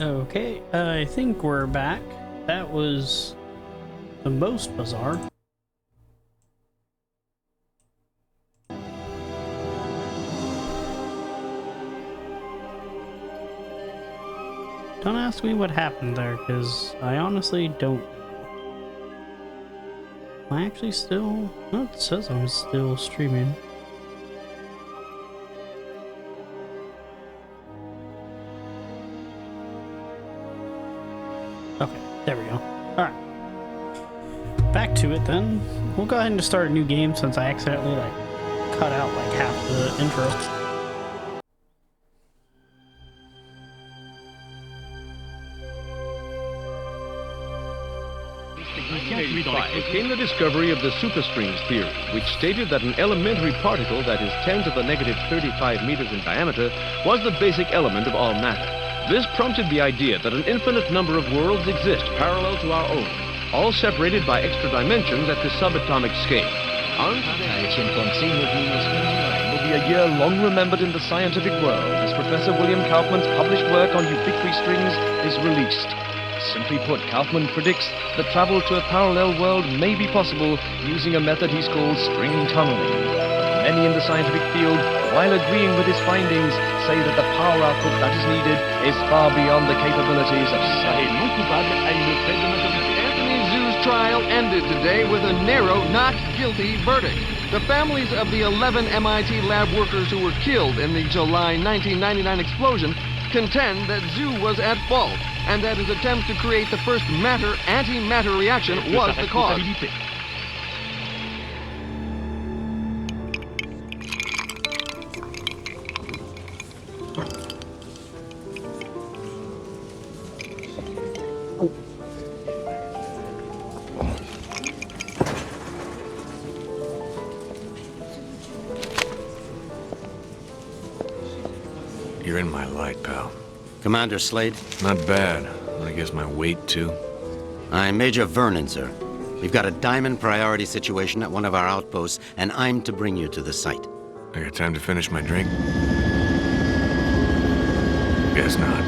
Okay, I think we're back. That was the most bizarre. Don't ask me what happened there, because I honestly don't. Am I actually still? No, it says I'm still streaming. Okay, there we go. Alright. Back to it then. We'll go ahead and just start a new game since I accidentally cut out half the intro. Came the discovery of the superstrings theory, which stated that an elementary particle that is 10 to the negative 35 meters in diameter was the basic element of all matter. This prompted the idea that an infinite number of worlds exist parallel to our own, all separated by extra dimensions at the subatomic scale. On today, will be a year long remembered in the scientific world as Professor William Kaufman's published work on ubiquitary strings is released. Simply put, Kaufman predicts that travel to a parallel world may be possible using a method he's called string tunneling. But many in the scientific field, while agreeing with his findings, say that the power output that is needed is far beyond the capabilities of science. Anthony Zhu's trial ended today with a narrow not guilty verdict. The families of the 11 MIT lab workers who were killed in the July 1999 explosion contend that Zhu was at fault, and that his attempt to create the first matter-antimatter reaction was the cause. You're in my light, pal. Commander Slade? Not bad. I guess my weight, too. I'm Major Vernon, sir. We've got a diamond priority situation at one of our outposts, and I'm to bring you to the site. I got time to finish my drink? Guess not.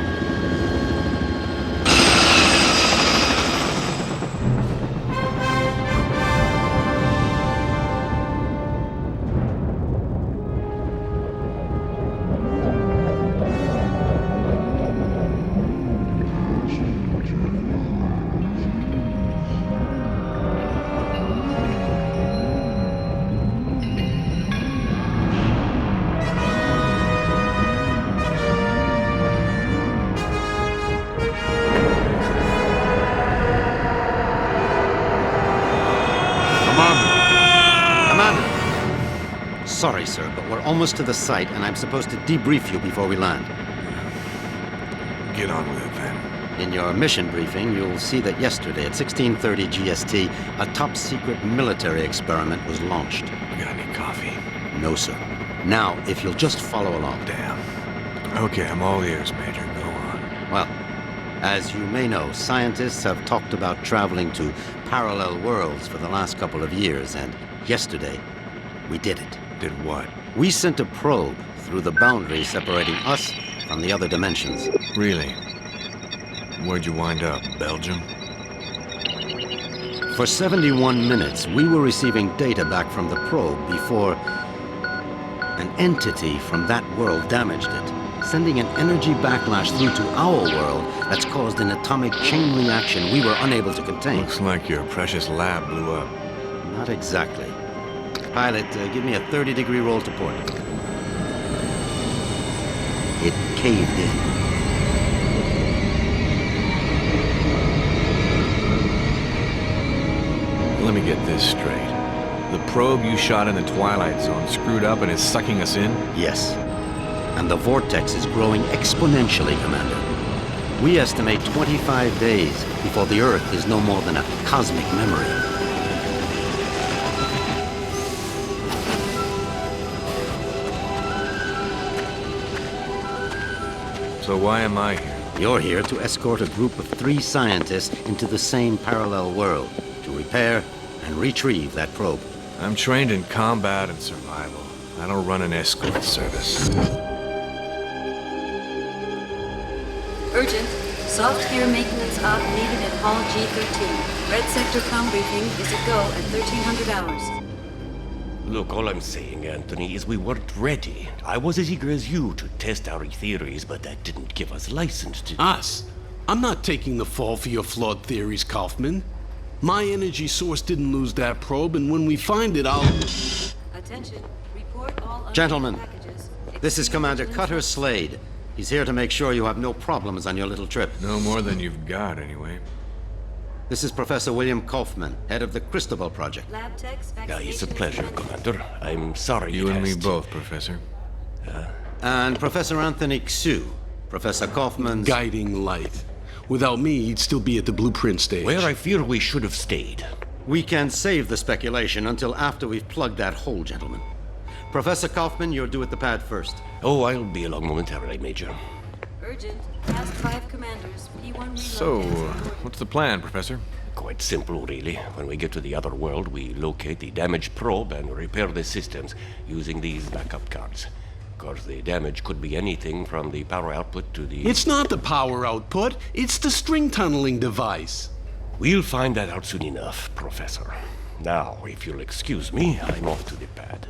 Sorry, sir, but we're almost to the site, and I'm supposed to debrief you before we land. Get on with it, then. In your mission briefing, you'll see that yesterday at 16:30 GST, a top-secret military experiment was launched. You got any coffee? No, sir. Now, if you'll just follow along. Damn. Okay, I'm all ears, Major. Go on. Well, as you may know, scientists have talked about traveling to parallel worlds for the last couple of years, and yesterday, we did it. Did what? We sent a probe through the boundary separating us from the other dimensions. Really? Where'd you wind up? Belgium? For 71 minutes, we were receiving data back from the probe before an entity from that world damaged it, sending an energy backlash through to our world that's caused an atomic chain reaction we were unable to contain. Looks like your precious lab blew up. Not exactly. Pilot, give me a 30-degree roll to port. It caved in. Let me get this straight. The probe you shot in the Twilight Zone screwed up and is sucking us in? Yes. And the vortex is growing exponentially, Commander. We estimate 25 days before the Earth is no more than a cosmic memory. So why am I here? You're here to escort a group of 3 scientists into the same parallel world to repair and retrieve that probe. I'm trained in combat and survival. I don't run an escort service. Urgent. Soft gear maintenance op needed at Hall G13. Red sector com briefing is a go at 1300 hours. Look, all I'm saying, Anthony, is we weren't ready. I was as eager as you to test our theories, but that didn't give us license to... Us? I'm not taking the fall for your flawed theories, Kaufman. My energy source didn't lose that probe, and when we find it, I'll... Attention. Report all Gentlemen, packages. this is Commander Cutter Slade. He's here to make sure you have no problems on your little trip. No more than you've got, anyway. This is Professor William Kaufman, head of the Cristobal Project. Lab techs, Yeah, it's a vaccination pleasure, is managed. Commander. I'm sorry You it and me has to- both, Professor. And Professor Anthony Xu, Professor Kaufman's... guiding light. Without me, he'd still be at the blueprint stage. Where I fear we should have stayed. We can save the speculation until after we've plugged that hole, gentlemen. Professor Kaufman, you're due at the pad first. Oh, I'll be along momentarily, Major. Urgent. Task 5 commanders. P1 reload. So, what's the plan, Professor? Quite simple, really. When we get to the other world, we locate the damaged probe and repair the systems using these backup cards. Of course, the damage could be anything from the power output to the... It's not the power output, it's the string tunneling device. We'll find that out soon enough, Professor. Now, if you'll excuse me, I'm off to the pad.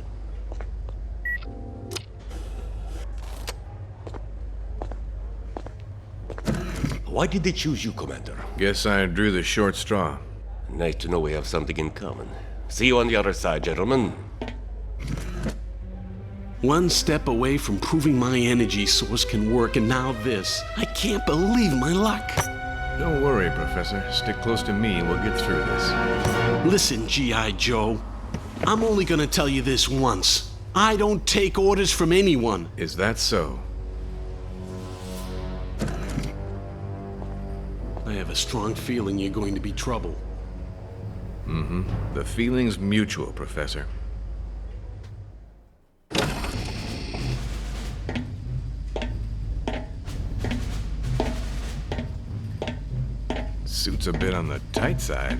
Why did they choose you, Commander? Guess I drew the short straw. Nice to know we have something in common. See you on the other side, gentlemen. One step away from proving my energy source can work, and now this. I can't believe my luck. Don't worry, Professor. Stick close to me and we'll get through this. Listen, G.I. Joe. I'm only gonna tell you this once. I don't take orders from anyone. Is that so? I have a strong feeling you're going to be trouble. The feeling's mutual, Professor. Suit's a bit on the tight side.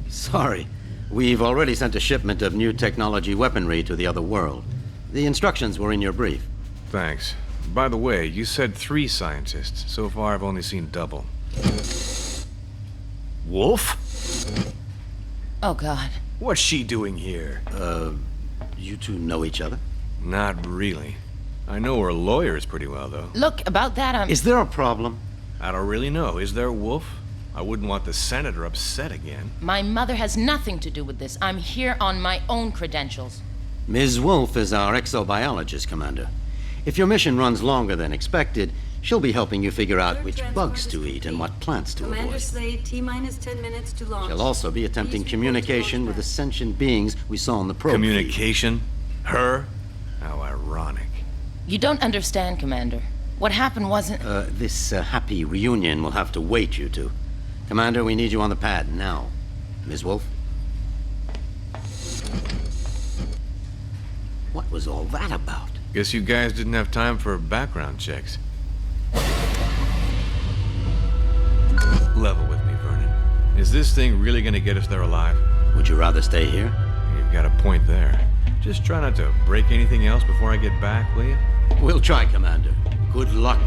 Sorry. We've already sent a shipment of new technology weaponry to the other world. The instructions were in your brief. Thanks. By the way, you said 3 scientists. So far, I've only seen double. Wolf? Oh, God. What's she doing here? You two know each other? Not really. I know her lawyers pretty well, though. Look, about that, Is there a problem? I don't really know. Is there, Wolf? I wouldn't want the senator upset again. My mother has nothing to do with this. I'm here on my own credentials. Ms. Wolf is our exobiologist, Commander. If your mission runs longer than expected, she'll be helping you figure out which bugs to eat and what plants to Commander avoid. Slade, T-minus 10 minutes to launch. She'll also be attempting Please report to communication launch with pad. sentient beings we saw on the probe feed. Communication? Her? How ironic. You don't understand, Commander. What happened wasn't... This happy reunion will have to wait, you two. Commander, we need you on the pad now. Ms. Wolf? What was all that about? Guess you guys didn't have time for background checks. Level with me, Vernon. Is this thing really gonna get us there alive? Would you rather stay here? You've got a point there. Just try not to break anything else before I get back, will you? We'll try, Commander. Good luck.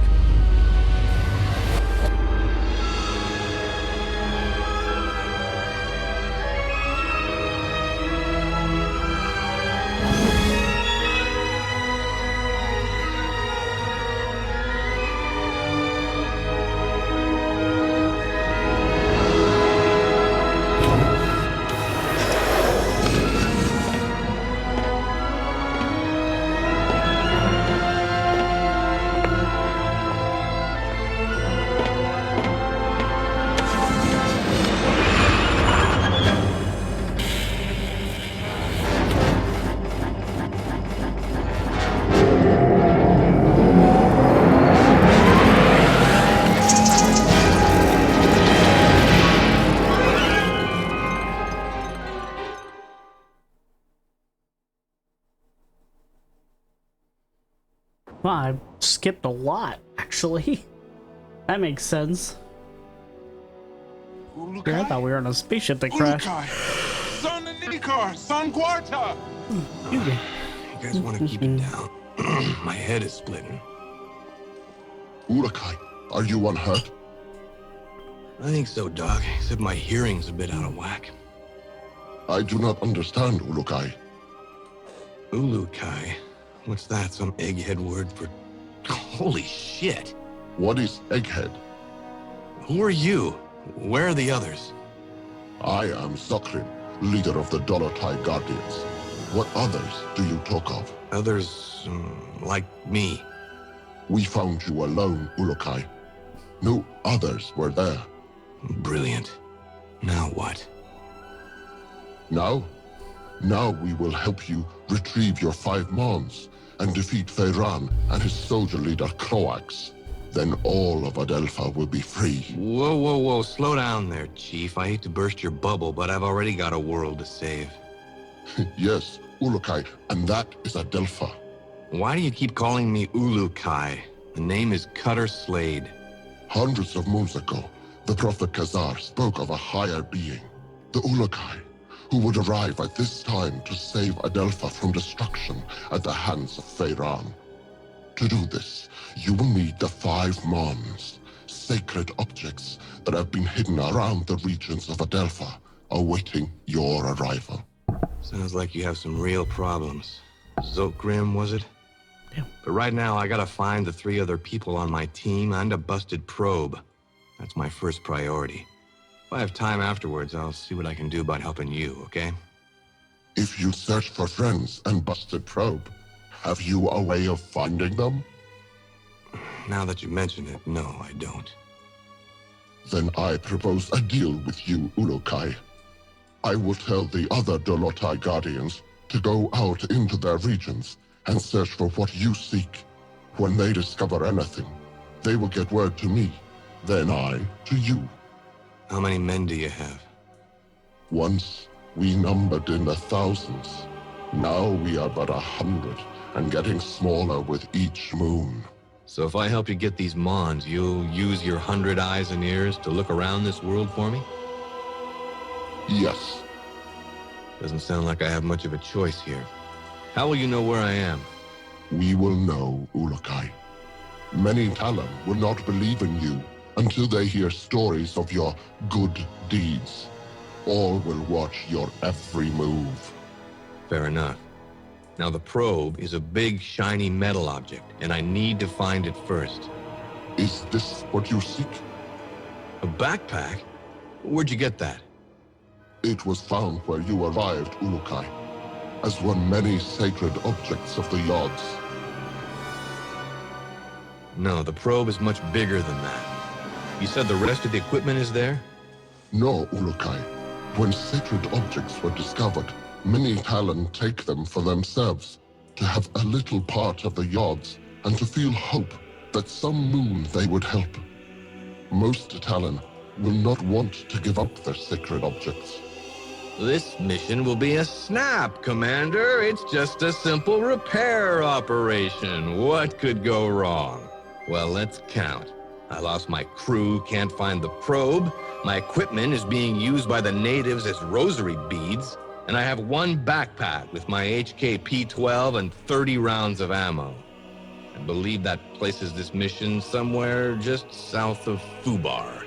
Well, I skipped a lot, actually. That makes sense. Sure, I thought we were on a spaceship that crashed. Son Nikar, Son Quarta. You guys want to keep it down? My head is splitting. Urukai, are you unhurt? I think so, Doc. Except my hearing's a bit out of whack. I do not understand, Ulukai. Ulukai? What's that? Some egghead word for... Holy shit! What is Egghead? Who are you? Where are the others? I am Zokrin, leader of the Dolotai Guardians. What others do you talk of? Others, like me. We found you alone, Ulukai. No others were there. Brilliant. Now what? Now? Now we will help you retrieve your 5 Mons and defeat Feyran and his soldier leader Croax. Then all of Adelpha will be free. Whoa, whoa, whoa. Slow down there, Chief. I hate to burst your bubble, but I've already got a world to save. Yes, Ulukai, and that is Adelpha. Why do you keep calling me Ulukai? The name is Cutter Slade. Hundreds of moons ago, the Prophet Khazar spoke of a higher being, the Ulukai, who would arrive at this time to save Adelpha from destruction at the hands of Feyran. To do this, you will need the 5 Mons, sacred objects that have been hidden around the regions of Adelpha, awaiting your arrival. Sounds like you have some real problems. Zokrim, was it? Yeah. But right now, I gotta find the 3 other people on my team and a busted probe. That's my first priority. If I have time afterwards, I'll see what I can do about helping you, okay? If you search for friends and busted probe, have you a way of finding them? Now that you mention it, no, I don't. Then I propose a deal with you, Ulukai. I will tell the other Dolotai Guardians to go out into their regions and search for what you seek. When they discover anything, they will get word to me, then I to you. How many men do you have? Once, we numbered in the thousands. Now we are but 100, and getting smaller with each moon. So if I help you get these Mons, you'll use your 100 eyes and ears to look around this world for me? Yes. Doesn't sound like I have much of a choice here. How will you know where I am? We will know, Ulukai. Many Talon will not believe in you until they hear stories of your good deeds. All will watch your every move. Fair enough. Now the probe is a big, shiny metal object, and I need to find it first. Is this what you seek? A backpack? Where'd you get that? It was found where you arrived, Ulukai, as one many sacred objects of the Yods. No, the probe is much bigger than that. You said the rest of the equipment is there? No, Ulukai. When sacred objects were discovered, many Talon take them for themselves, to have a little part of the Yods, and to feel hope that some moon they would help. Most Talon will not want to give up their sacred objects. This mission will be a snap, Commander. It's just a simple repair operation. What could go wrong? Well, let's count. I lost my crew, can't find the probe. My equipment is being used by the natives as rosary beads. And I have one backpack with my HK-P12 and 30 rounds of ammo. I believe that places this mission somewhere just south of Fubar.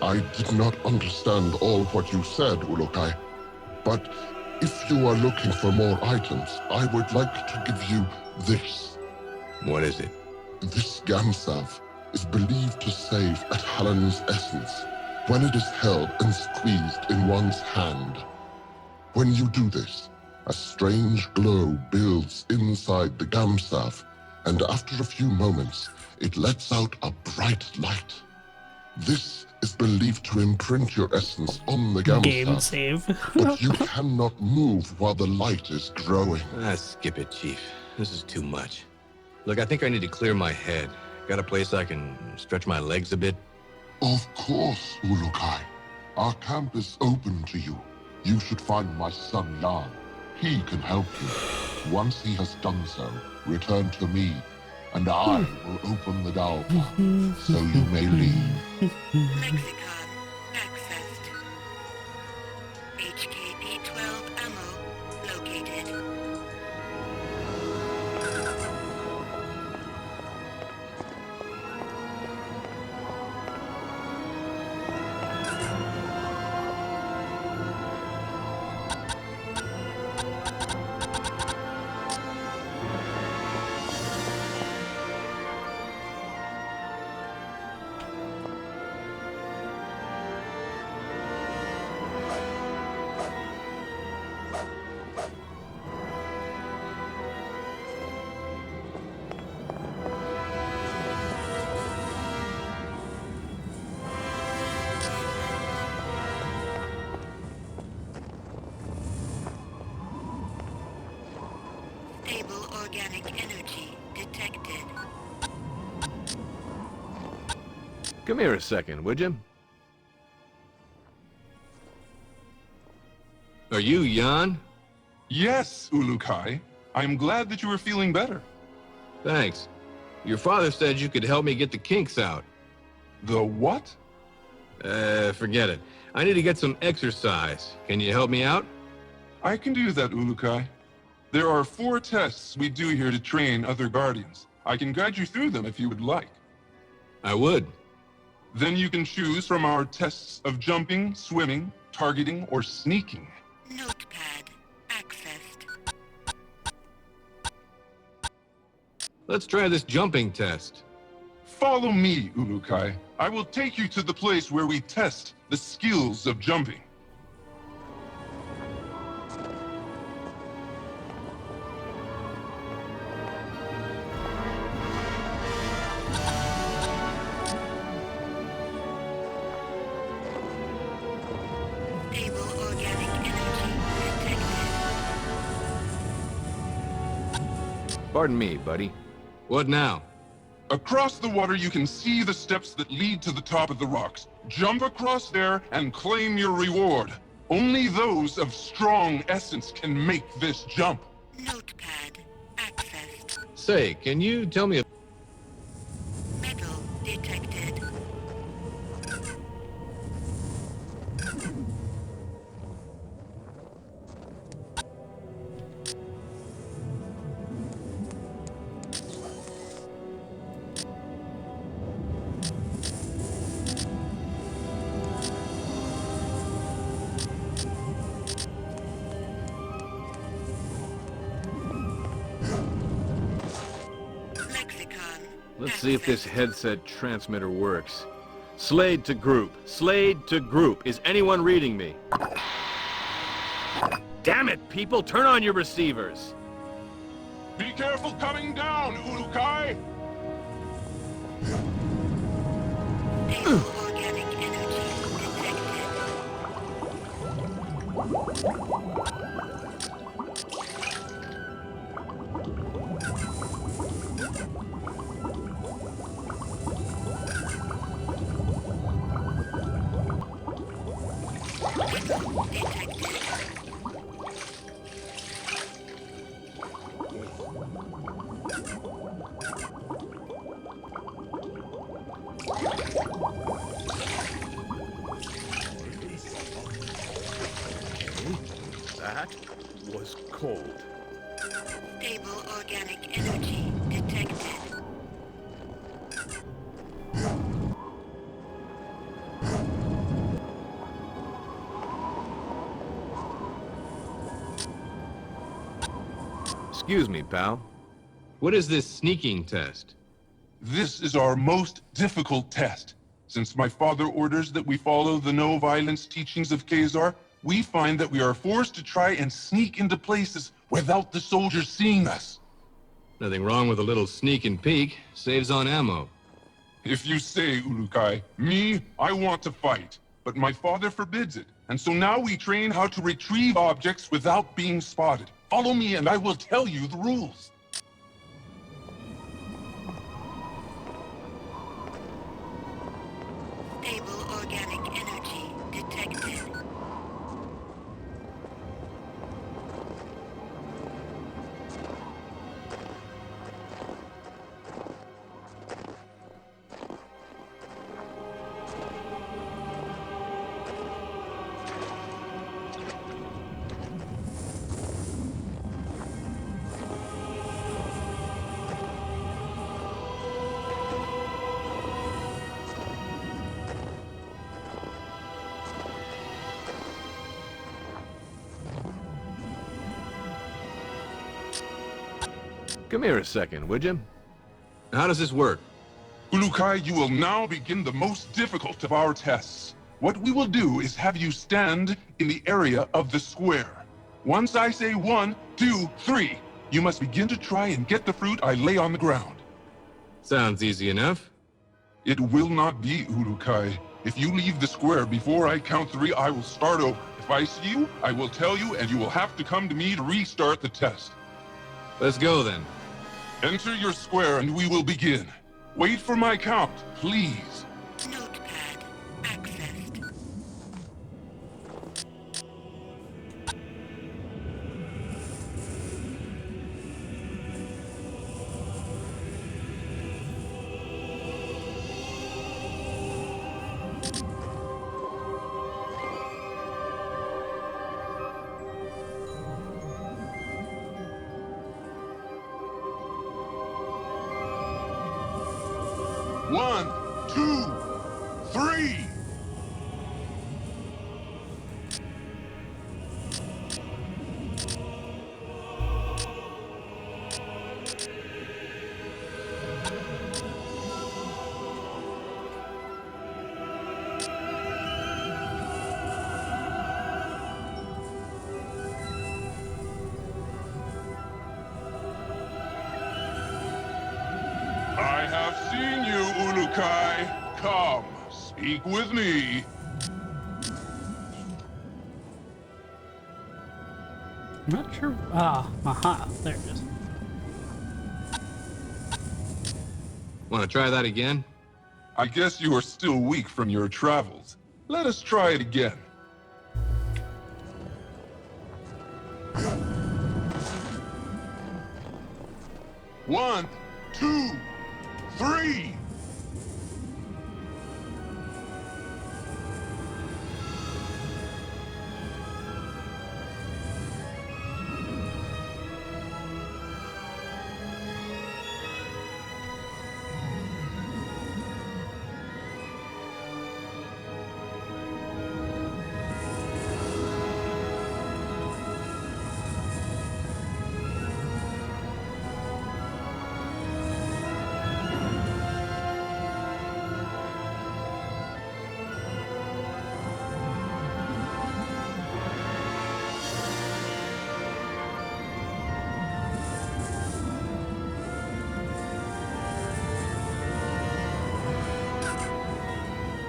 I did not understand all what you said, Ulukai. But if you are looking for more items, I would like to give you this. What is it? This Gamsav is believed to save a Talon's essence when it is held and squeezed in one's hand. When you do this, a strange glow builds inside the Gamsav, and after a few moments, it lets out a bright light. This is believed to imprint your essence on the Game Gamsav, save. but you cannot move while the light is growing. Skip it, Chief. This is too much. Look, I think I need to clear my head. Got a place I can stretch my legs a bit? Of course, Ulukai. Our camp is open to you. You should find my son Jan. He can help you. Once he has done so, return to me, and I will open the door so you may leave. Lexicon accessed. HKP-12 ammo located. organic energy detected. Come here a second, would you? Are you Jan? Yes, Ulukai. I'm glad that you are feeling better. Thanks. Your father said you could help me get the kinks out. The what? Forget it. I need to get some exercise. Can you help me out? I can do that, Ulukai. There are 4 tests we do here to train other Guardians. I can guide you through them if you would like. I would. Then you can choose from our tests of jumping, swimming, targeting, or sneaking. Notepad accessed. Let's try this jumping test. Follow me, Ulukai. I will take you to the place where we test the skills of jumping. Stable organic energy detected. Pardon me, buddy. What now? Across the water, you can see the steps that lead to the top of the rocks. Jump across there and claim your reward. Only those of strong essence can make this jump. Notepad accessed. Say, can you tell me Metal detected. Let's see if this headset transmitter works. Slade to group. Slade to group. Is anyone reading me? Damn it, people! Turn on your receivers! Be careful coming down, Ulukai! Stable organic energy detected. That was cold. Stable organic energy detected. Excuse me, pal. What is this sneaking test? This is our most difficult test. Since my father orders that we follow the no-violence teachings of Khazar, we find that we are forced to try and sneak into places without the soldiers seeing us. Nothing wrong with a little sneak and peek. Saves on ammo. If you say, Ulukai, me, I want to fight. But my father forbids it. And so now we train how to retrieve objects without being spotted. Follow me and I will tell you the rules. Stable organic energy detected. Come here a second, would you? How does this work? Ulukai, you will now begin the most difficult of our tests. What we will do is have you stand in the area of the square. Once I say 1, 2, 3, you must begin to try and get the fruit I lay on the ground. Sounds easy enough. It will not be, Ulukai. If you leave the square before I count 3, I will start over. If I see you, I will tell you, and you will have to come to me to restart the test. Let's go then. Enter your square and we will begin. Wait for my count, please. Notepad accessed. One, two, three. I have seen you, Ulukai. Come, speak with me. I'm not sure. Aha, there it is. Want to try that again? I guess you are still weak from your travels. Let us try it again. One, two, three.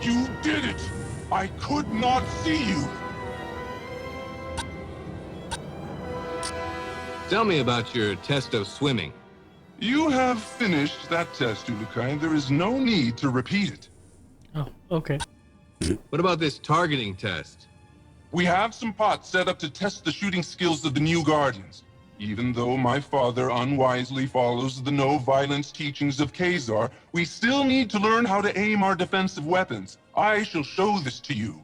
You did it! I could not see you! Tell me about your test of swimming. You have finished that test, Ulukai. There is no need to repeat it. Oh, okay. What about this targeting test? We have some pots set up to test the shooting skills of the new Guardians. Even though my father unwisely follows the no-violence teachings of Khazar, we still need to learn how to aim our defensive weapons. I shall show this to you.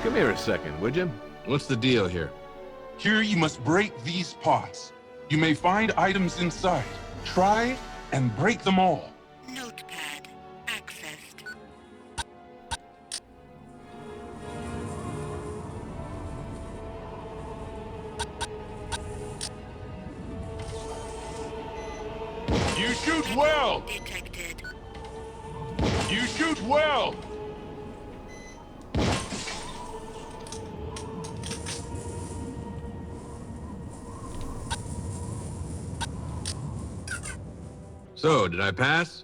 Come here a second, would you? What's the deal here? Here you must break these pots. You may find items inside. Try and break them all. Notepad accessed. You shoot well! Detected. You shoot well! So, did I pass?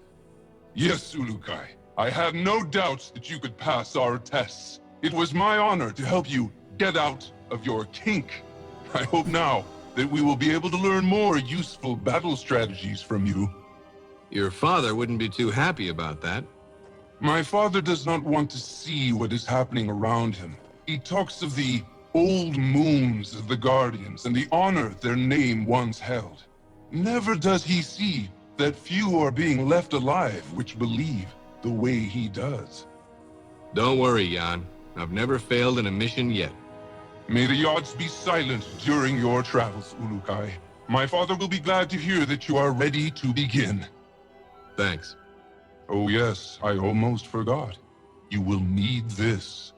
Yes, Ulukai. I have no doubts that you could pass our tests. It was my honor to help you get out of your kink. I hope now that we will be able to learn more useful battle strategies from you. Your father wouldn't be too happy about that. My father does not want to see what is happening around him. He talks of the old moons of the Guardians and the honor their name once held. Never does he see that few are being left alive which believe the way he does. Don't worry, Jan. I've never failed in a mission yet. May the Yods be silent during your travels, Ulukai. My father will be glad to hear that you are ready to begin. Thanks. Oh yes, I almost forgot. You will need this.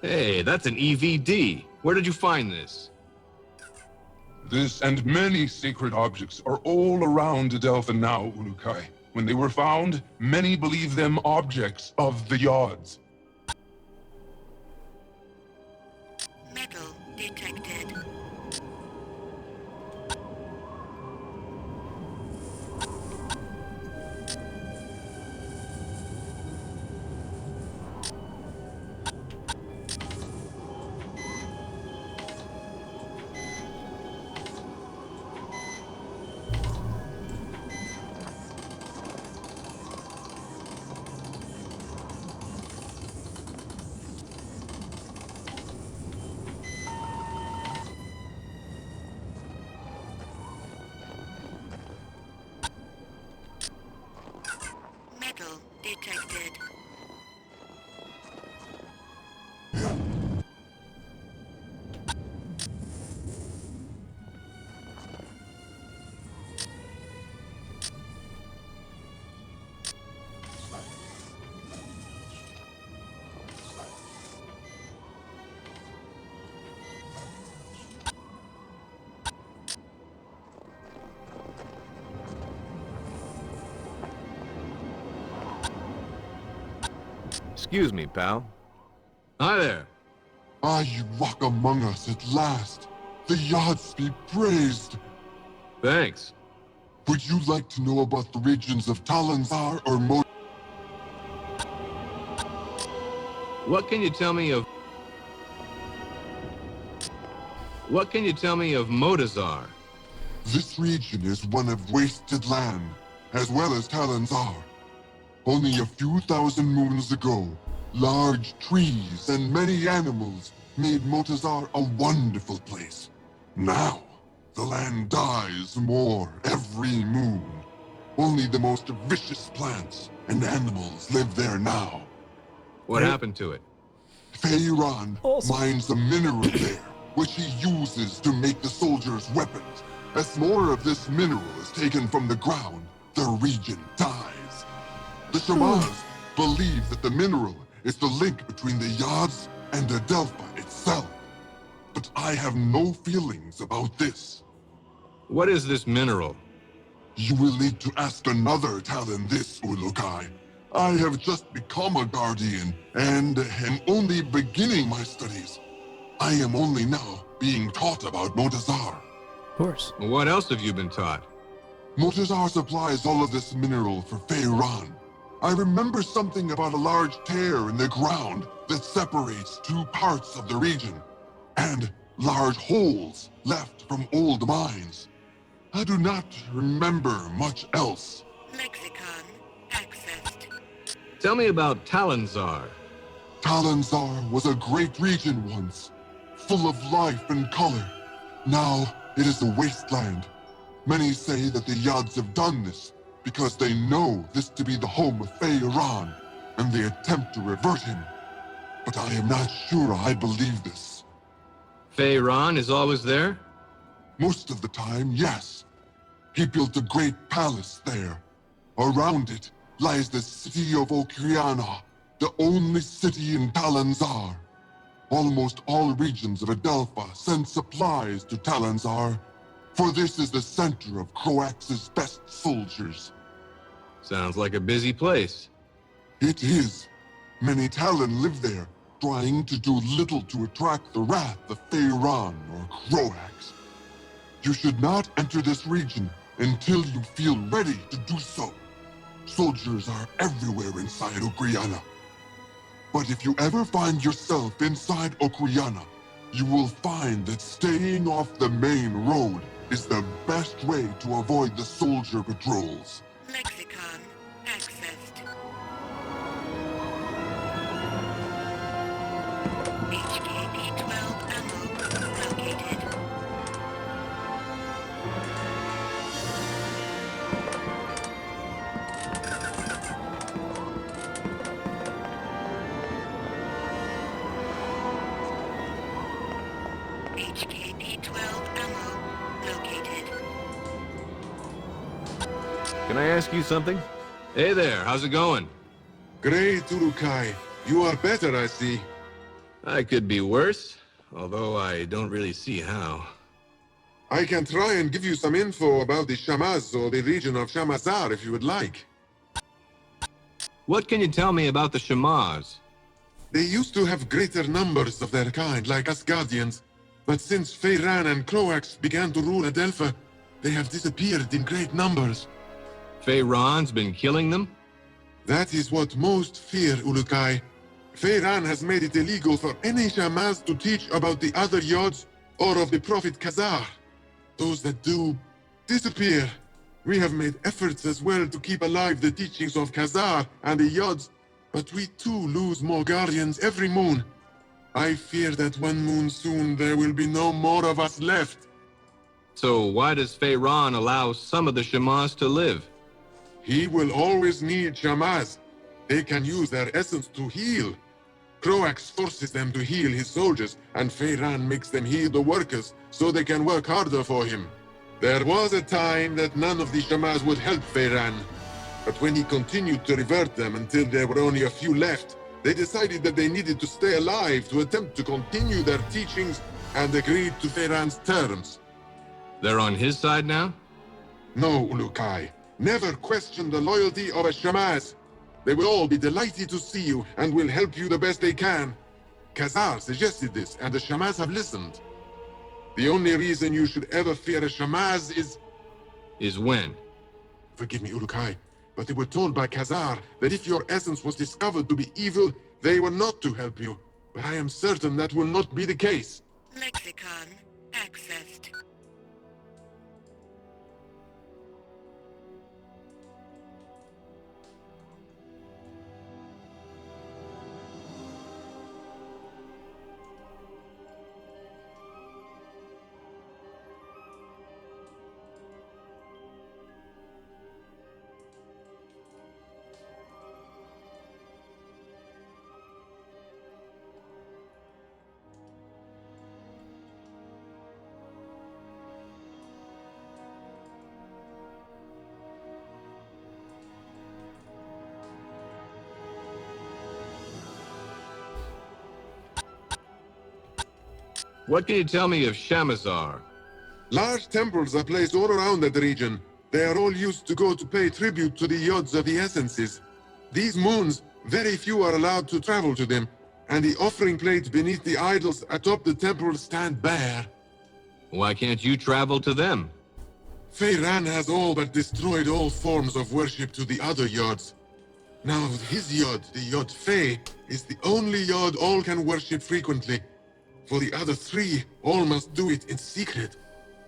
Hey, that's an EVD. Where did you find this? This and many sacred objects are all around Adelpha now, Ulukai. When they were found, many believe them objects of the Yods. Metal detected. Metal detected. Excuse me, pal. Hi there. Ah, you walk among us at last. The Yods be praised. Thanks. Would you like to know about the regions of Talanzar or Mo? What can you tell me of... What can you tell me of Modazar? This region is one of wasted land, as well as Talanzar. Only a few thousand moons ago, large trees and many animals made Motazar a wonderful place. Now, the land dies more every moon. Only the most vicious plants and animals live there now. What happened to it? Feiran mines a mineral there, which he uses to make the soldiers' weapons. As more of this mineral is taken from the ground, the region dies. The shamans believe that the mineral is the link between the Yods and Adelpha itself. But I have no feelings about this. What is this mineral? You will need to ask another Talon this, Ulukai. I have just become a Guardian, and am only beginning my studies. I am only now being taught about Motazar. Of course. What else have you been taught? Motazar supplies all of this mineral for Feiran. I remember something about a large tear in the ground that separates two parts of the region, and large holes left from old mines. I do not remember much else. Lexicon accessed. Tell me about Talanzar. Talanzar was a great region once, full of life and color. Now it is a wasteland. Many say that the Yods have done this because they know this to be the home of Feiran, and they attempt to revert him. But I am not sure I believe this. Feiran is always there? Most of the time, yes. He built a great palace there. Around it lies the city of Okriana, the only city in Talanzar. Almost all regions of Adelpha send supplies to Talanzar, for this is the center of Croax's best soldiers. Sounds like a busy place. It is. Many Talon live there, trying to do little to attract the wrath of Feiran or Croax. You should not enter this region until you feel ready to do so. Soldiers are everywhere inside Okriana. But if you ever find yourself inside Okriana, you will find that staying off the main road is the best way to avoid the soldier patrols. Lexicon accessed. HKP-12 ammo located. Can I ask you something? Hey there, how's it going? Great, Urukai. You are better, I see. I could be worse, although I don't really see how. I can try and give you some info about the Shamaz or the region of Shamazar if you would like. What can you tell me about the Shamaz? They used to have greater numbers of their kind, like us Guardians. But since Feyran and Croax began to rule Adelpha, they have disappeared in great numbers. Feyran's been killing them? That is what most fear, Ulukai. Feyran has made it illegal for any Shamaz to teach about the other Yods or of the Prophet Khazar. Those that do, disappear. We have made efforts as well to keep alive the teachings of Khazar and the Yods, but we too lose more Guardians every moon. I fear that one moon soon there will be no more of us left. So why does Feyran allow some of the Shamaz to live? He will always need Shamaz. They can use their essence to heal. Croax forces them to heal his soldiers, and Feyran makes them heal the workers so they can work harder for him. There was a time that none of the Shamaz would help Feyran. But when he continued to revert them until there were only a few left, they decided that they needed to stay alive to attempt to continue their teachings and agreed to Feyran's terms. They're on his side now? No, Ulukai. Never question the loyalty of a Shamaz. They will all be delighted to see you and will help you the best they can. Khazar suggested this, and the Shamaz have listened. The only reason you should ever fear a Shamaz is... Is when? Forgive me, Ulukai, but they were told by Khazar that if your essence was discovered to be evil, they were not to help you. But I am certain that will not be the case. Lexicon accessed. What can you tell me of Shamazar? Large temples are placed all around that region. They are all used to go to pay tribute to the Yods of the Essences. These moons, very few are allowed to travel to them, and the offering plates beneath the idols atop the temple stand bare. Why can't you travel to them? Feyran has all but destroyed all forms of worship to the other Yods. Now, his Yod, the Yod Fey, is the only Yod all can worship frequently. For the other three, all must do it in secret.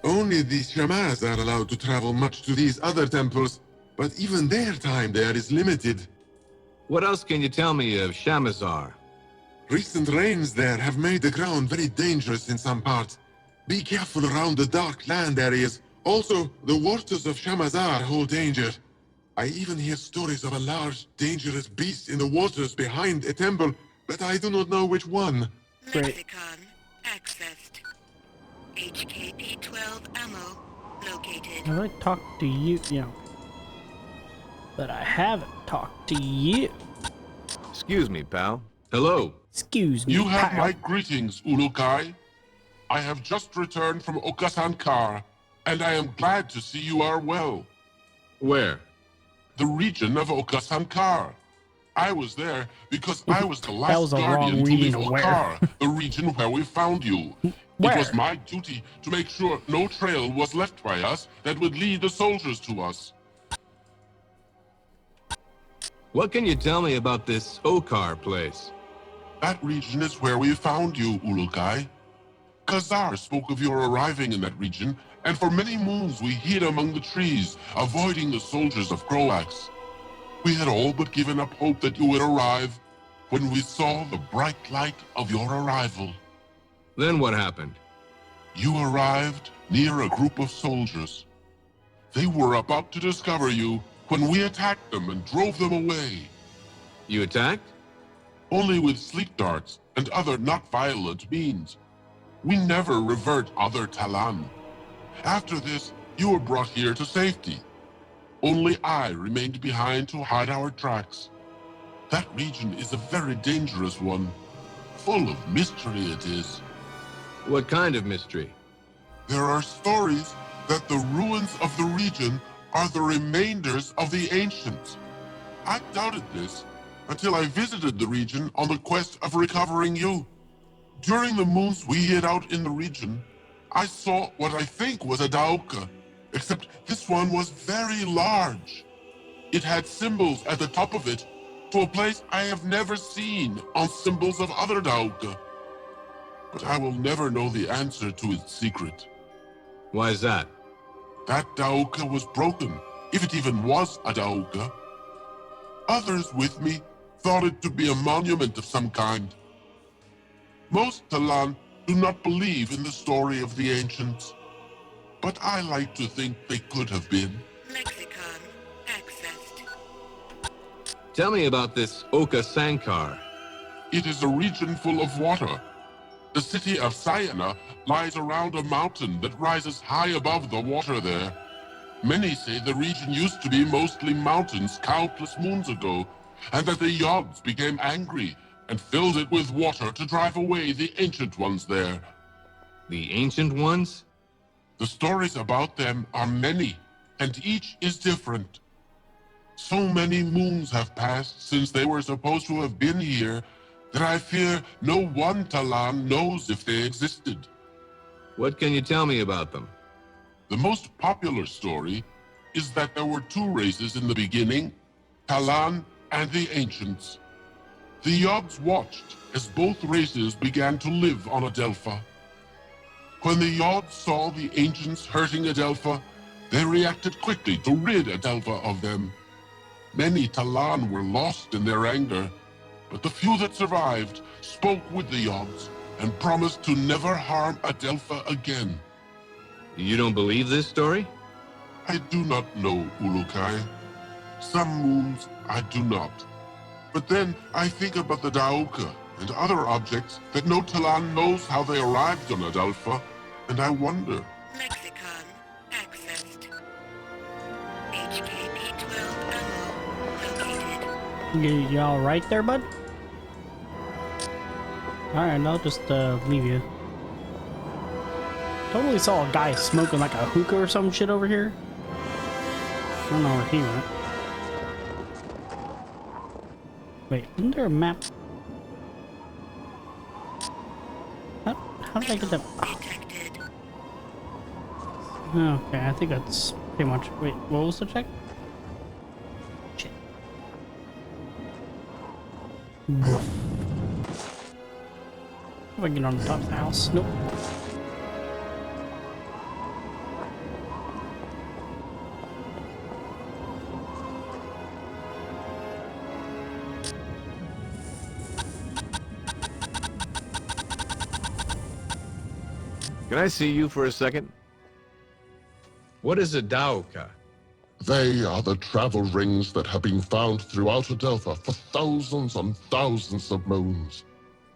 Only the Shamaz are allowed to travel much to these other temples, but even their time there is limited. What else can you tell me of Shamazar? Recent rains there have made the ground very dangerous in some parts. Be careful around the dark land areas. Also, the waters of Shamazar hold danger. I even hear stories of a large, dangerous beast in the waters behind a temple, but I do not know which one. Lexicon accessed. HKP-12 ammo located. Have I talked to you? But I haven't talked to you. Excuse me, pal. Hello. Excuse me, You have pal. my greetings, Ulukai. I have just returned from Okasankar, and I am glad to see you are well. Where? The region of Okasankar. I was there because I was the That last was a wrong guardian to reading leave of where. Okar, the region where we found you. Where? It was my duty to make sure no trail was left by us that would lead the soldiers to us. What can you tell me about this Okar place? That region is where we found you, Ulukai. Khazar spoke of your arriving in that region, and for many moons we hid among the trees, avoiding the soldiers of Croax. We had all but given up hope that you would arrive when we saw the bright light of your arrival. Then what happened? You arrived near a group of soldiers. They were about to discover you when we attacked them and drove them away. You attacked? Only with sleep darts and other not violent means. We never revert other Talan. After this, you were brought here to safety. Only I remained behind to hide our tracks. That region is a very dangerous one. Full of mystery it is. What kind of mystery? There are stories that the ruins of the region are the remainders of the ancients. I doubted this until I visited the region on the quest of recovering you. During the moons we hid out in the region, I saw what I think was a Daoka, except this one was very large. It had symbols at the top of it to a place I have never seen on symbols of other Daoka. But I will never know the answer to its secret. Why is that? That Daoka was broken, if it even was a Daoka. Others with me thought it to be a monument of some kind. Most Talan do not believe in the story of the ancients, but I like to think they could have been. Lexicon accessed. Tell me about this Oka Sankar. It is a region full of water. The city of Sayana lies around a mountain that rises high above the water there. Many say the region used to be mostly mountains countless moons ago, and that the Yods became angry and filled it with water to drive away the ancient ones there. The ancient ones? The stories about them are many, and each is different. So many moons have passed since they were supposed to have been here that I fear no one Talan knows if they existed. What can you tell me about them? The most popular story is that there were two races in the beginning, Talan and the Ancients. The Yods watched as both races began to live on Adelpha. When the Yods saw the Ancients hurting Adelpha, they reacted quickly to rid Adelpha of them. Many Talan were lost in their anger, but the few that survived spoke with the Yods and promised to never harm Adelpha again. You don't believe this story? I do not know, Ulukai. Some moons I do not. But then I think about the Daoka and other objects that no Talan knows how they arrived on Adelpha, and I wonder. Lexicon accessed. HKP-12 ammo located. You all right there, bud? Alright, I'll just leave you. Totally saw a guy smoking like a hookah or some shit over here. I don't know where he went. Wait, isn't there a map? How did I get that? Oh. Okay, I think that's pretty much. Wait, what was the check? Shit. If I can get on the top of the house. Nope. Can I see you for a second? What is a Daoka? They are the travel rings that have been found throughout Adelpha for thousands and thousands of moons.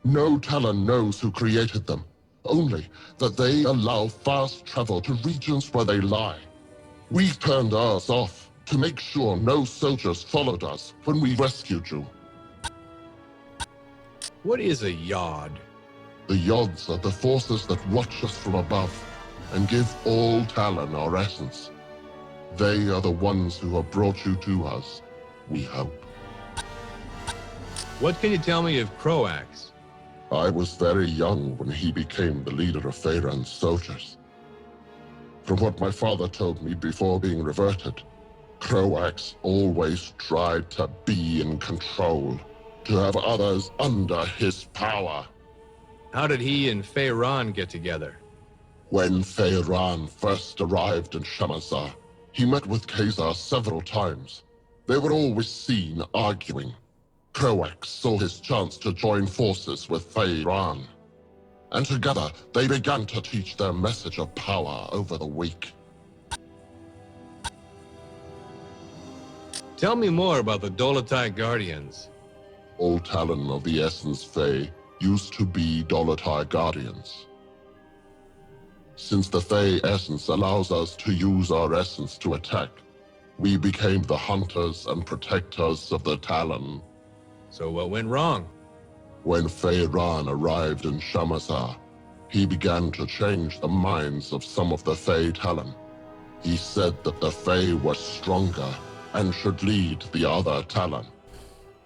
No Talon knows who created them, only that they allow fast travel to regions where they lie. We turned ours off to make sure no soldiers followed us when we rescued you. What is a Yod? The Yods are the forces that watch us from above and give all Talon our essence. They are the ones who have brought you to us, we hope. What can you tell me of Croax? I was very young when he became the leader of Feyran's soldiers. From what my father told me before being reverted, Croax always tried to be in control, to have others under his power. How did he and Feyran get together? When Feyran first arrived in Shamazar, he met with Khazar several times. They were always seen arguing. Croax saw his chance to join forces with Feyran. And together, they began to teach their message of power over the weak. Tell me more about the Dolotai Guardians. All Talon of the Essence Fey used to be Dolotai Guardians. Since the Fey Essence allows us to use our essence to attack, We became the hunters and protectors of the Talon. So what went wrong? When Feyran arrived in Shamazar, he began to change the minds of some of the Fey Talon. He said that the Fey were stronger and should lead the other Talon.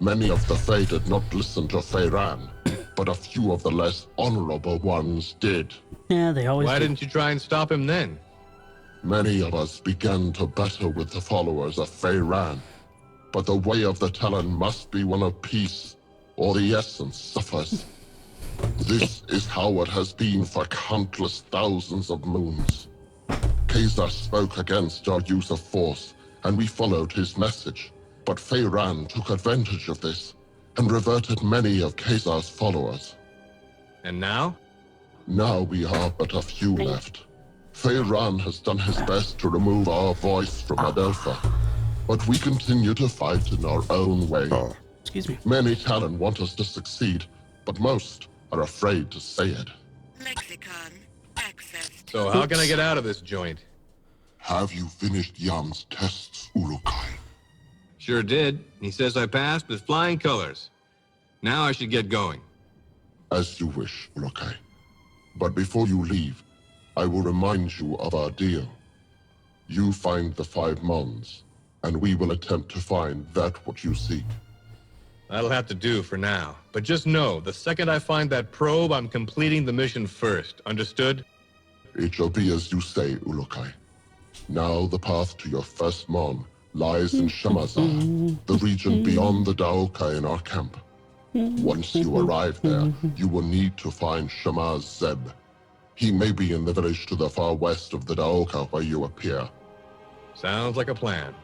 Many of the Fey did not listen to Feyran, but a few of the less honorable ones did. Yeah, they always Why do. didn't you try and stop him then? Many of us began to battle with the followers of Feyran, but the way of the Talon must be one of peace, or the essence suffers. This is how it has been for countless thousands of moons. Kazar spoke against our use of force, and we followed his message. But Feyran took advantage of this, and reverted many of Kazar's followers. And now? Now we are but a few left. Feyran has done his best to remove our voice from Adelpha, but we continue to fight in our own way. Excuse me. Many Talon want us to succeed, but most are afraid to say it. Lexicon accessed. So how can I get out of this joint? Have you finished Yam's tests, Urukai? Sure did. He says I passed with flying colors. Now I should get going. As you wish, Urukai. But before you leave, I will remind you of our deal. You find the 5 Mons, and we will attempt to find that what you seek. That'll have to do for now. But just know, the second I find that probe, I'm completing the mission first. Understood? It shall be as you say, Urukai. Now the path to your first Mon lies in Shamazar, the region beyond the Daoka in our camp. Once you arrive there, you will need to find Shamaz Zeb. He may be in the village to the far west of the Daoka where you appear. Sounds like a plan.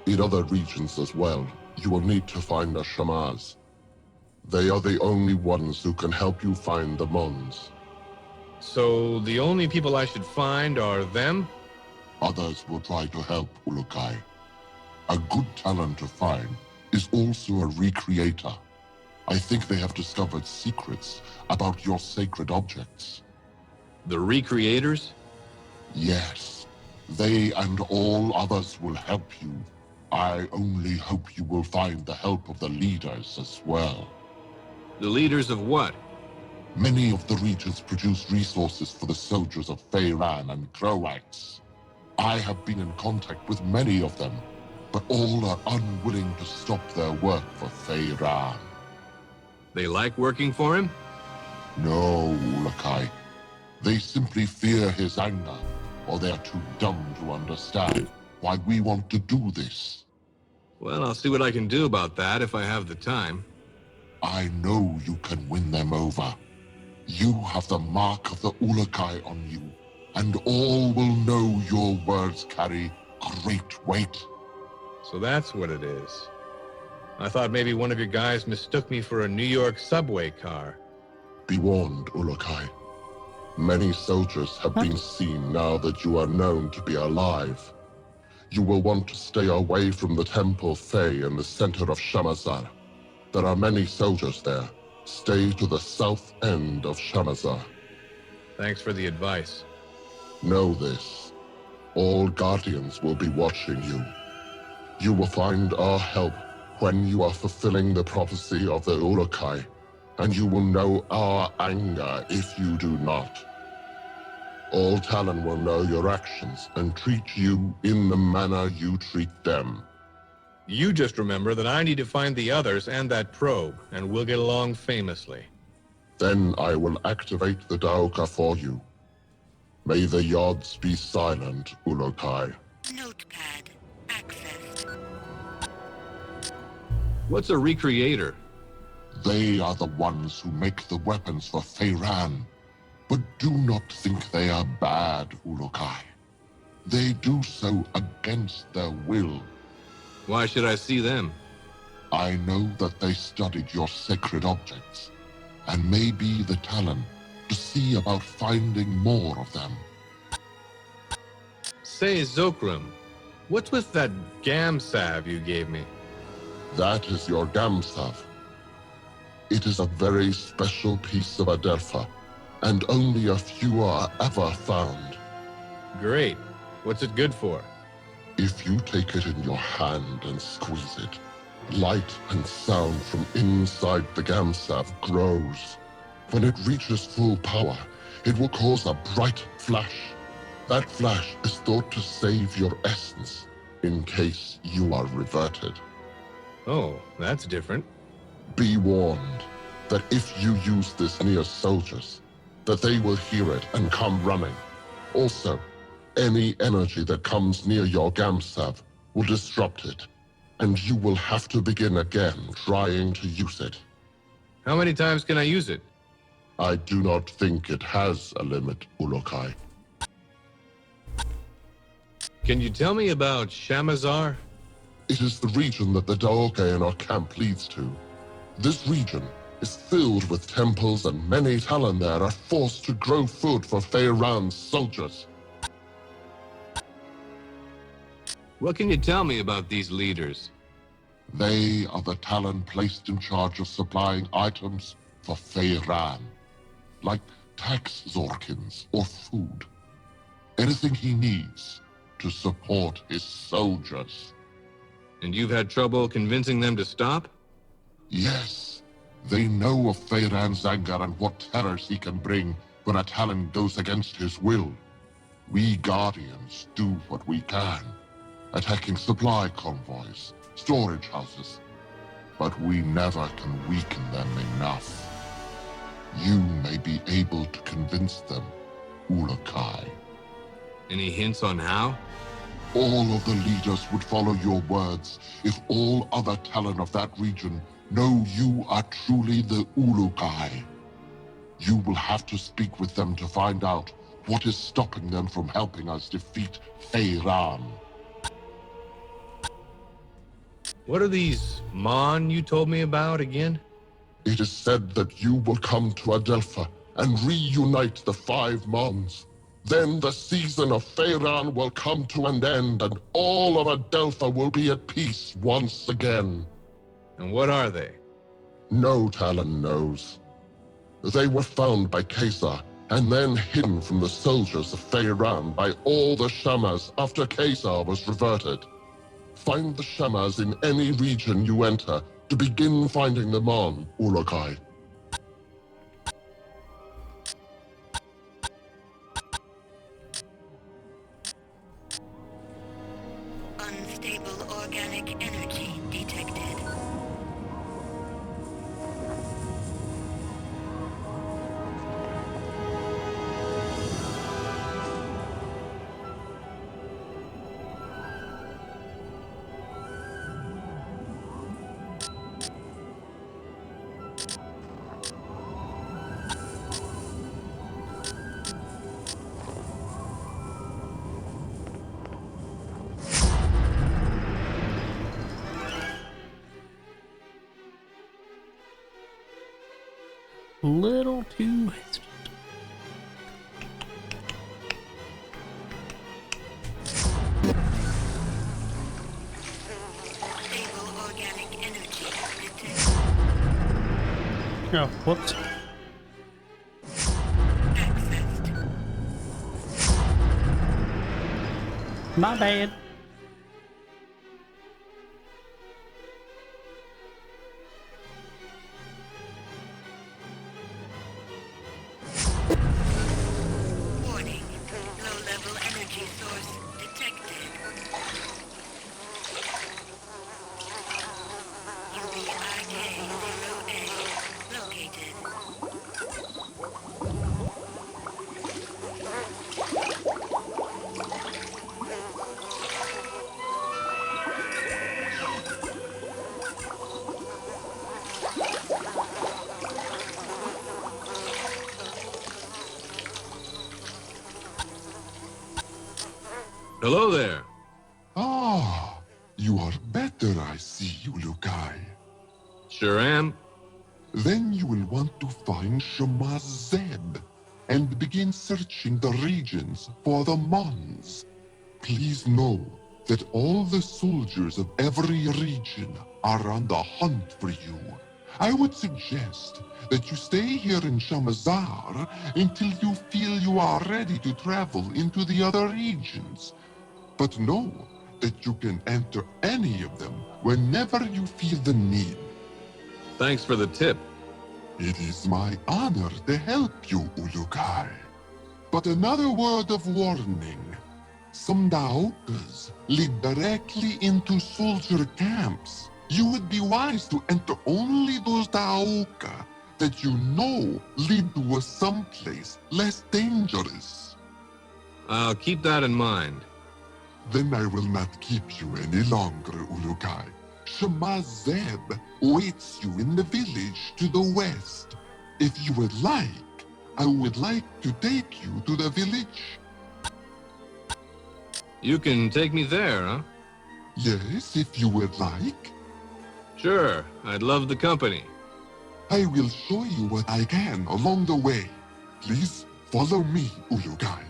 In other regions as well, you will need to find the Shamaz. They are the only ones who can help you find the Mons. So the only people I should find are them? Others will try to help, Urukai. A good talent to find is also a recreator. I think they have discovered secrets about your sacred objects. The recreators? Yes. They and all others will help you. I only hope you will find the help of the leaders as well. The leaders of what? Many of the regions produce resources for the soldiers of Feyran and Croax. I have been in contact with many of them, but all are unwilling to stop their work for Feyran. They like working for him? No, Urukai. They simply fear his anger, or they are too dumb to understand why we want to do this. Well, I'll see what I can do about that if I have the time. I know you can win them over. You have the mark of the Urukai on you, and all will know your words carry great weight. So that's what it is. I thought maybe one of your guys mistook me for a New York subway car. Be warned, Urukai. Many soldiers have been seen now that you are known to be alive. You will want to stay away from the Temple Fey in the center of Shamazar. There are many soldiers there. Stay to the south end of Shamazar. Thanks for the advice. Know this. All Guardians will be watching you. You will find our help when you are fulfilling the prophecy of the Urukai, and you will know our anger if you do not. All Talon will know your actions and treat you in the manner you treat them. You just remember that I need to find the others and that probe, and we'll get along famously. Then I will activate the Daoka for you. May the Yods be silent, Urukai. Notepad accessed. What's a recreator? They are the ones who make the weapons for Feyran. But do not think they are bad, Urukai. They do so against their will. Why should I see them? I know that they studied your sacred objects, and may be the Talon to see about finding more of them. Say, Zokram, what's with that gam salve you gave me? That is your Gamsav. It is a very special piece of Adelpha, and only a few are ever found. Great. What's it good for? If you take it in your hand and squeeze it, light and sound from inside the Gamsav grows. When it reaches full power, it will cause a bright flash. That flash is thought to save your essence, in case you are reverted. Oh, that's different. Be warned that if you use this near soldiers, that they will hear it and come running. Also, any energy that comes near your Gamsav will disrupt it, and you will have to begin again trying to use it. How many times can I use it? I do not think it has a limit, Ulukai. Can you tell me about Shamazar? It is the region that the Daoke in our camp leads to. This region is filled with temples, and many Talon there are forced to grow food for Feyran's soldiers. What can you tell me about these leaders? They are the Talon placed in charge of supplying items for Feyran, like tax Zorkins or food. Anything he needs to support his soldiers. And you've had trouble convincing them to stop? Yes. They know of Feyran's anger and what terrors he can bring when a Talon goes against his will. We Guardians do what we can, attacking supply convoys, storage houses, but we never can weaken them enough. You may be able to convince them, Ulukai. Any hints on how? All of the leaders would follow your words if all other Talon of that region know you are truly the Ulukai. You will have to speak with them to find out what is stopping them from helping us defeat Feyran. What are these Mon you told me about again? It is said that you will come to Adelpha and reunite the 5 Mons. Then the season of Feyran will come to an end, and all of Adelpha will be at peace once again. And what are they? No Talon knows. They were found by Caesar, and then hidden from the soldiers of Feyran by all the Shamas after Caesar was reverted. Find the Shamas in any region you enter to begin finding them on, Ulukai. Unstable organic energy detected. Little too hesitant. Stable organic energy detected. Oh, whoops. Accessed. My bad. Warning. Low-level energy source detected. UBIK-0A located. Hello there. Ah, you are better, I see, Ulukai. Sure am. Then you will want to find Shemaz Zeb and begin searching the regions for the Mons. Please know that all the soldiers of every region are on the hunt for you. I would suggest that you stay here in Shamazar until you feel you are ready to travel into the other regions. But know that you can enter any of them whenever you feel the need. Thanks for the tip. It is my honor to help you, Ulukai. But another word of warning. Some Daokas lead directly into soldier camps. You would be wise to enter only those Daoka that you know lead to someplace less dangerous. I'll keep that in mind. Then I will not keep you any longer, Ulukai. Shema Zeb waits you in the village to the west. If you would like, I would like to take you to the village. You can take me there, huh? Yes, if you would like. Sure, I'd love the company. I will show you what I can along the way. Please follow me, Ulukai.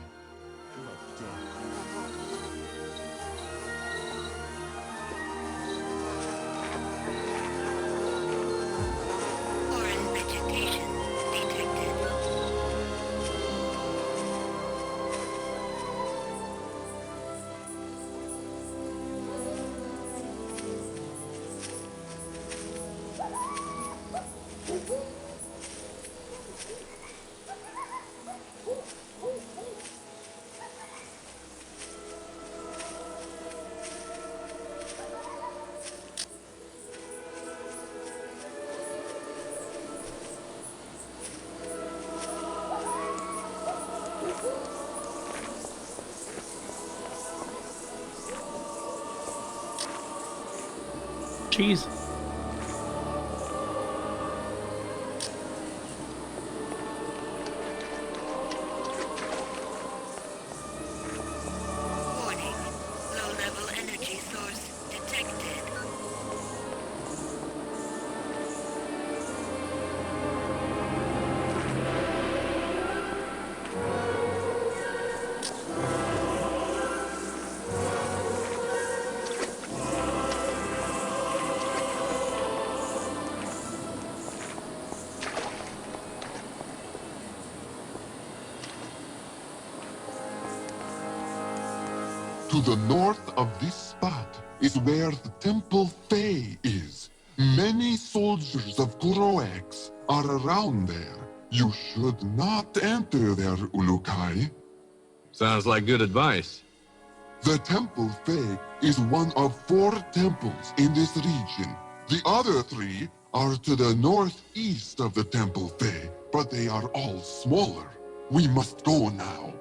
Foreign vegetation detected. Jeez. Warning. Low-level energy source detected. To the north of this spot is where the Temple Fae is. Many soldiers of Kuroax are around there. You should not enter there, Ulukai. Sounds like good advice. The Temple Fae is one of 4 temples in this region. The other 3 are to the northeast of the Temple Fae, but they are all smaller. We must go now.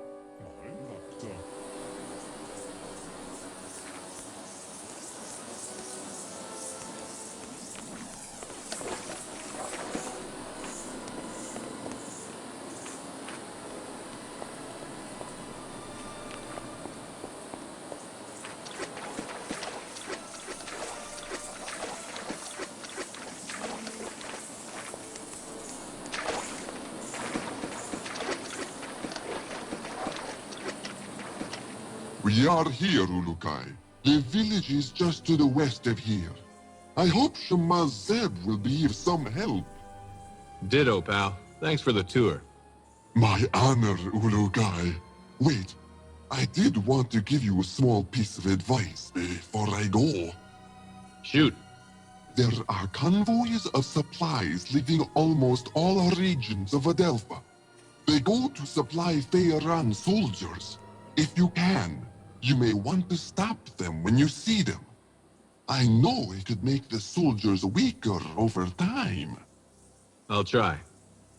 We are here, Ulukai. The village is just to the west of here. I hope Shema Zeb will be of some help. Ditto, pal. Thanks for the tour. My honor, Ulukai. Wait, I did want to give you a small piece of advice before I go. Shoot. There are convoys of supplies leaving almost all regions of Adelpha. They go to supply Feyran soldiers. If you can, you may want to stop them when you see them. I know it could make the soldiers weaker over time. I'll try.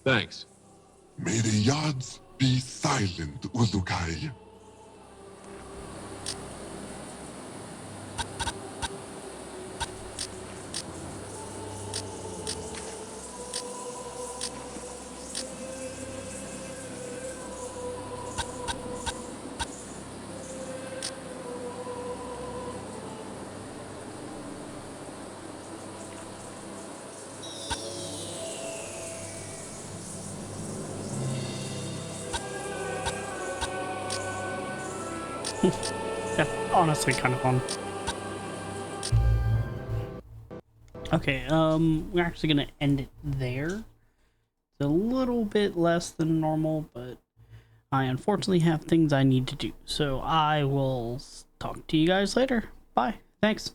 Thanks. May the Yads be silent, Ulukai. That's honestly kind of fun. Okay, we're actually gonna end it there. It's a little bit less than normal, but I unfortunately have things I need to do. So I will talk to you guys later. Bye. Thanks.